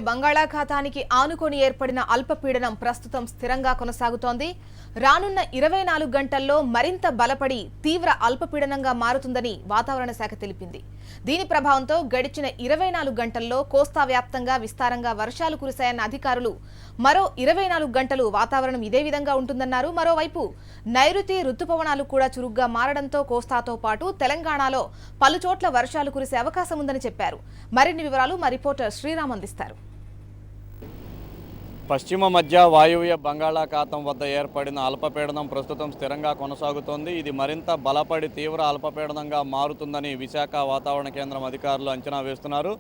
బంగాళాఖాతానికి ఆనుకొని ఏర్పడిన అల్పపీడనం ప్రస్తుతం స్థిరంగా కొనసాగుతోంది. రానున్న 24 గంటల్లో మరింత బలపడి తీవ్ర అల్పపీడనంగా మారుతుందని వాతావరణ శాఖ తెలిపింది. దీని ప్రభావంతో గడిచిన 24 గంటల్లో కోస్తా వ్యాప్తంగా విస్తారంగా వర్షాలు కురిశాయన్న అధికారులు మరో 24 గంటలు వాతావరణం ఇదే విధంగా ఉంటుందన్నారు. మరోవైపు నైరుతి రుతుపవనాలు కూడా చురుగ్గా మారడంతో కోస్తాతో పాటు తెలంగాణలో పలుచోట్ల వర్షాలు కురిసే అవకాశం ఉందని చెప్పారు. మరిన్ని వివరాలు మా రిపోర్టర్ శ్రీరామ్ అందిస్తారు. పశ్చిమ మధ్య వాయువ్య బంగాళాఖాతం వద్ద ఏర్పడిన అల్పపీడనం ప్రస్తుతం స్థిరంగా కొనసాగుతోంది. ఇది మరింత బలపడి తీవ్ర అల్పపీడనంగా మారుతుందని విశాఖ వాతావరణ కేంద్రం అధికారులు అంచనా వేస్తున్నారు.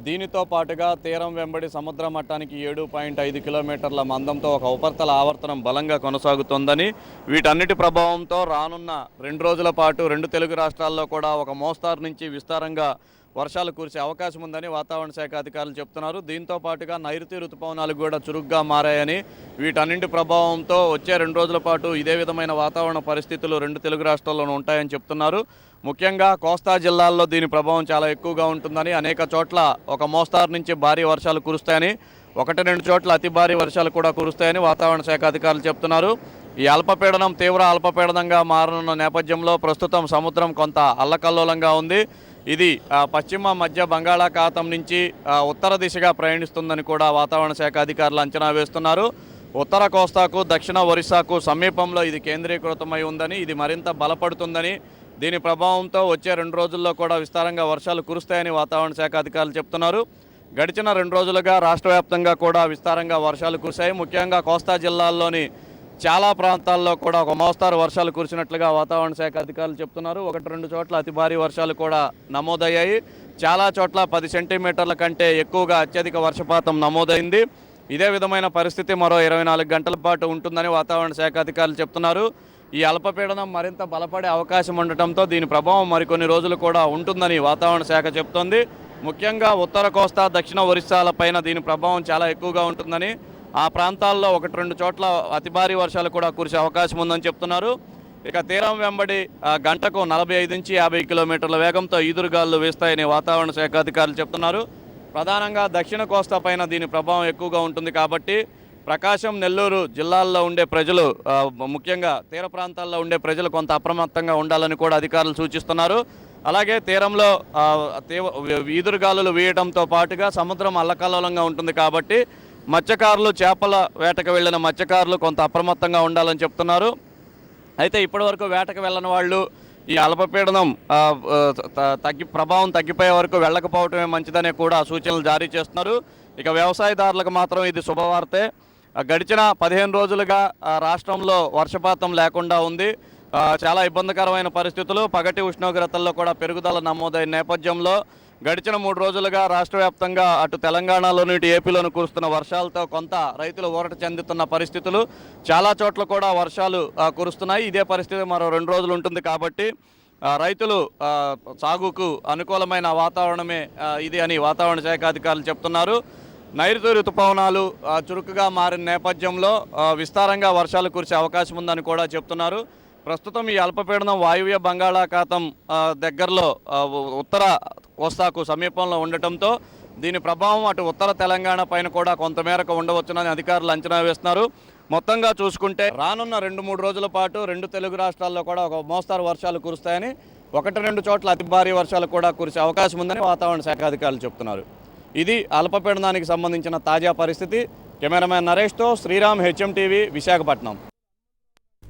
దీనితో పాటుగా తీరం వెంబడి సముద్ర మట్టానికి 7.5 కిలోమీటర్ల మందంతో ఒక ఉపరితల ఆవర్తనం బలంగా కొనసాగుతోందని, వీటన్నిటి ప్రభావంతో రానున్న 2 రోజుల పాటు 2 తెలుగు రాష్ట్రాల్లో కూడా ఒక మోస్తారు నుంచి విస్తారంగా వర్షాలు కురిసే అవకాశం ఉందని వాతావరణ శాఖ అధికారులు చెప్తున్నారు. దీంతో పాటుగా నైరుతి రుతుపవనాలు కూడా చురుగ్గా మారాయని, వీటన్నింటి ప్రభావంతో వచ్చే 2 రోజుల పాటు ఇదే విధమైన వాతావరణ పరిస్థితులు 2 తెలుగు రాష్ట్రాల్లోనూ ఉంటాయని చెప్తున్నారు. ముఖ్యంగా కోస్తా జిల్లాల్లో దీని ప్రభావం చాలా ఎక్కువగా ఉంటుందని, అనేక చోట్ల ఒక మోస్తారు నుంచి భారీ వర్షాలు కురుస్తాయని, 1-2 చోట్ల అతి భారీ వర్షాలు కూడా కురుస్తాయని వాతావరణ శాఖ అధికారులు చెప్తున్నారు. ఈ అల్పపీడనం తీవ్ర అల్పపీడనంగా మారనున్న నేపథ్యంలో ప్రస్తుతం సముద్రం కొంత అల్లకల్లోలంగా ఉంది. ఇది పశ్చిమ మధ్య బంగాళాఖాతం నుంచి ఉత్తర దిశగా ప్రయాణిస్తుందని కూడా వాతావరణ శాఖ అధికారులు అంచనా వేస్తున్నారు. ఉత్తర కోస్తాకు దక్షిణ ఒరిస్సాకు సమీపంలో ఇది కేంద్రీకృతమై ఉందని, ఇది మరింత బలపడుతుందని, దీని ప్రభావంతో వచ్చే 2 రోజుల్లో కూడా విస్తారంగా వర్షాలు కురుస్తాయని వాతావరణ శాఖ అధికారులు చెప్తున్నారు. గడిచిన 2 రోజులుగా రాష్ట్ర వ్యాప్తంగా కూడా విస్తారంగా వర్షాలు కురిశాయి. ముఖ్యంగా కోస్తా జిల్లాల్లోని చాలా ప్రాంతాల్లో కూడా ఒక మోస్తారు వర్షాలు కురిసినట్లుగా వాతావరణ శాఖ అధికారులు చెప్తున్నారు. 1-2 చోట్ల అతి భారీ వర్షాలు కూడా నమోదయ్యాయి. చాలా చోట్ల 10 సెంటీమీటర్ల కంటే ఎక్కువగా అత్యధిక వర్షపాతం నమోదైంది. ఇదే విధమైన పరిస్థితి మరో 24 గంటల పాటు ఉంటుందని వాతావరణ శాఖ అధికారులు చెప్తున్నారు. ఈ అల్పపీడనం మరింత బలపడే అవకాశం ఉండటంతో దీని ప్రభావం మరికొన్ని రోజులు కూడా ఉంటుందని వాతావరణ శాఖ చెప్తోంది. ముఖ్యంగా ఉత్తర కోస్తా దక్షిణ ఒరిస్సాలపైన దీని ప్రభావం చాలా ఎక్కువగా ఉంటుందని, ఆ ప్రాంతాల్లో 1-2 చోట్ల అతి భారీ వర్షాలు కూడా కురిసే అవకాశం ఉందని చెప్తున్నారు. ఇక తీరం వెంబడి గంటకు 45 నుంచి 50 కిలోమీటర్ల వేగంతో ఈదురుగాలు వేస్తాయని వాతావరణ శాఖ అధికారులు చెప్తున్నారు. ప్రధానంగా దక్షిణ కోస్తా పైన దీని ప్రభావం ఎక్కువగా ఉంటుంది కాబట్టి ప్రకాశం, నెల్లూరు జిల్లాల్లో ఉండే ప్రజలు, ముఖ్యంగా తీర ప్రాంతాల్లో ఉండే ప్రజలు కొంత అప్రమత్తంగా ఉండాలని కూడా అధికారులు సూచిస్తున్నారు. అలాగే తీరంలో ఈదురుగాలులు వేయడంతో పాటుగా సముద్రం అల్లకల్లోలంగా ఉంటుంది కాబట్టి మత్స్యకారులు, చేపల వేటకు వెళ్ళిన మత్స్యకారులు కొంత అప్రమత్తంగా ఉండాలని చెప్తున్నారు. అయితే ఇప్పటివరకు వేటకు వెళ్ళని వాళ్ళు ఈ అల్పపీడనం ప్రభావం తగ్గిపోయే వరకు వెళ్ళకపోవటమే మంచిదనే కూడా సూచనలు జారీ చేస్తున్నారు. ఇక వ్యవసాయదారులకు మాత్రం ఇది శుభవార్తే. గడిచిన 15 రోజులుగా రాష్ట్రంలో వర్షపాతం లేకుండా ఉంది. చాలా ఇబ్బందికరమైన పరిస్థితులు, పగటి ఉష్ణోగ్రతల్లో కూడా పెరుగుదల నమోదైన నేపథ్యంలో గడిచిన 3 రోజులుగా రాష్ట్ర వ్యాప్తంగా అటు తెలంగాణలోని ఇటు ఏపీలోను కురుస్తున్న వర్షాలతో కొంత రైతులు ఊరట చెందుతున్న పరిస్థితులు, చాలా చోట్ల కూడా వర్షాలు కురుస్తున్నాయి. ఇదే పరిస్థితి మరో 2 రోజులు ఉంటుంది కాబట్టి రైతులు సాగుకు అనుకూలమైన వాతావరణమే ఇది అని వాతావరణ శాఖ అధికారులు చెప్తున్నారు. నైరుతి రుతుపవనాలు చురుకుగా మారిన నేపథ్యంలో విస్తారంగా వర్షాలు కురిసే అవకాశం ఉందని కూడా చెప్తున్నారు. ప్రస్తుతం ఈ అల్పపీడనం వాయువ్య బంగాళాఖాతం దగ్గరలో ఉత్తర కోస్తాకు సమీపంలో ఉండటంతో దీని ప్రభావం అటు ఉత్తర తెలంగాణ పైన కూడా కొంతమేరకు ఉండవచ్చునని అధికారులు అంచనా వేస్తున్నారు. మొత్తంగా చూసుకుంటే రానున్న 2-3 రోజుల పాటు 2 తెలుగు రాష్ట్రాల్లో కూడా ఒక మోస్తారు వర్షాలు కురుస్తాయని, 1-2 చోట్ల అతి భారీ వర్షాలు కూడా కురిసే అవకాశం ఉందని వాతావరణ శాఖ అధికారులు చెప్తున్నారు. ఇది అల్పపీడనానికి సంబంధించిన తాజా పరిస్థితి. కెమెరామ్యాన్ నరేష్తో శ్రీరామ్, HM టీవీ, విశాఖపట్నం.